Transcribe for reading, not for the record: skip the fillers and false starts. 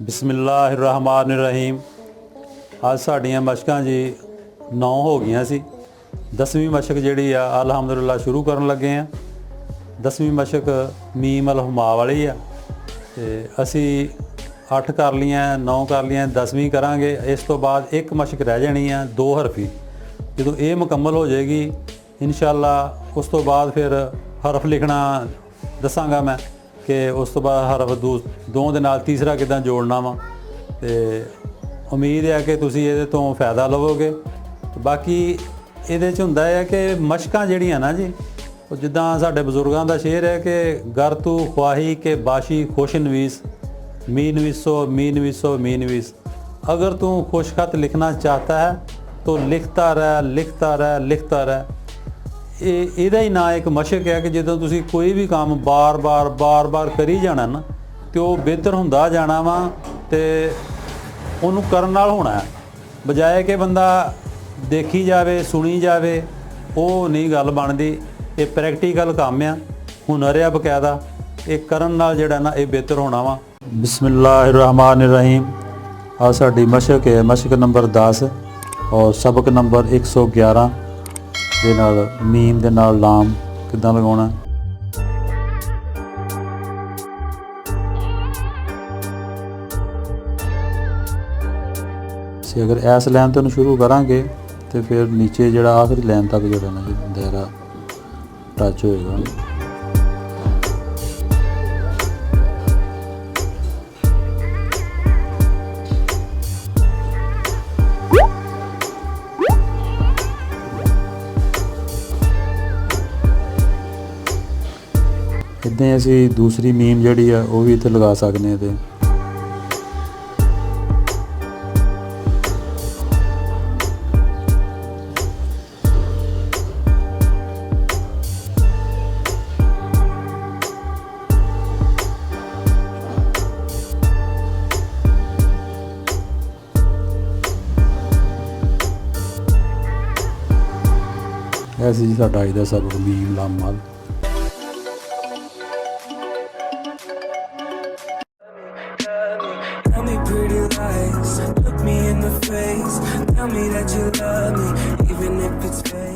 बिस्मिल्लाहिर्रहमानिर्रहीम। आज साड़ियाँ मशकां जी 9 हो गई सी। 10वीं मशक जिहड़ी आ अलहमदुलिल्लाह शुरू करन लगे हैं। 10वीं मशक मीम अल हुमा वाली आ ते असी 8 कर लियां, 9 कर लियां, 10वीं करांगे। इस तो बाद एक मशक रह जानी है 2 हरफी। जो ये मुकम्मल हो जाएगी इंशाअल्लाह उस तो बाद फिर हरफ लिखना दसांगा मैं कि उस तो बाद हरफ दो दे नाल तीसरा किदां जोड़ना वा। ते उम्मीद है कि तुसीं इहदे तो फ़ायदा लवोगे। बाकी इहदे च हुंदा है कि मशकां जिहड़ियां ना जी जिद्दां साडे बजुर्गां दा शेर है कि गर तू ख्वाही के बाशी खुश नवीस मी नवीसो मी नवीसो मी नवीस। अगर तू खुश खत लिखना चाहता है तो लिखता रह लिखता रह लिखता रह। ਇਹਦਾ ਹੀ ਨਾਂ ਇੱਕ ਮਸ਼ਕ ਹੈ ਕਿ ਜਦੋਂ ਤੁਸੀਂ ਕੋਈ ਵੀ ਕੰਮ ਬਾਰ-ਬਾਰ ਕਰੀ ਜਾਣਾ ਨਾ ਤੇ ਉਹ ਬਿਹਤਰ ਹੁੰਦਾ ਜਾਣਾ ਵਾ ਤੇ ਉਹਨੂੰ ਕਰਨ ਨਾਲ ਹੋਣਾ ਹੈ। ਬਜਾਏ ਕਿ ਬੰਦਾ ਦੇਖੀ ਜਾਵੇ ਸੁਣੀ ਜਾਵੇ ਉਹ ਨਹੀਂ ਗੱਲ ਬਣਦੀ। ਇਹ ਪ੍ਰੈਕਟੀਕਲ ਕੰਮ ਆ, ਹੁਨਰ ਆ ਬਕਾਇਦਾ। ਇਹ ਕਰਨ ਨਾਲ ਜਿਹੜਾ ਨਾ ਇਹ ਬਿਹਤਰ ਹੋਣਾ ਵਾ। ਬਿਸਮਿल्लाहिर्रहमानिर्रहीम। ਆ ਸਾਡੀ ਮਸ਼ਕ ਹੈ, ਮਸ਼ਕ ਨੰਬਰ 10 ਔਰ ਸਬਕ ਨੰਬਰ 111 ਦੇ ਨਾਲ ਮੀਮ ਦੇ ਨਾਲ ਲਾਮ ਕਿੱਦਾਂ ਲਗਾਉਣਾ। ਅਸੀਂ ਅਗਰ ਇਸ ਲਾਈਨ ਤੋਂ ਸ਼ੁਰੂ ਕਰਾਂਗੇ ਤੇ ਫਿਰ ਨੀਚੇ ਜਿਹੜਾ ਆਖਰੀ ਲਾਈਨ ਤੱਕ ਜਿਹੜਾ ਨਾ ਦਾਇਰਾ ਟੱਚ ਹੋਏਗਾ। ਇੱਦਾਂ ਅਸੀਂ ਦੂਸਰੀ ਮੀਮ ਜਿਹੜੀ ਆ ਉਹ ਵੀ ਇੱਥੇ ਲਗਾ ਸਕਦੇ ਹਾਂ। ਤੇ ਇਹ ਸੀ ਸਾਡਾ ਅੱਜ ਦਾ ਸਬਕ ਮੀਮ ਲਾਮ ਨਾਲ। Pretty lies, look me in the face, tell me that you love me, even if it's fake.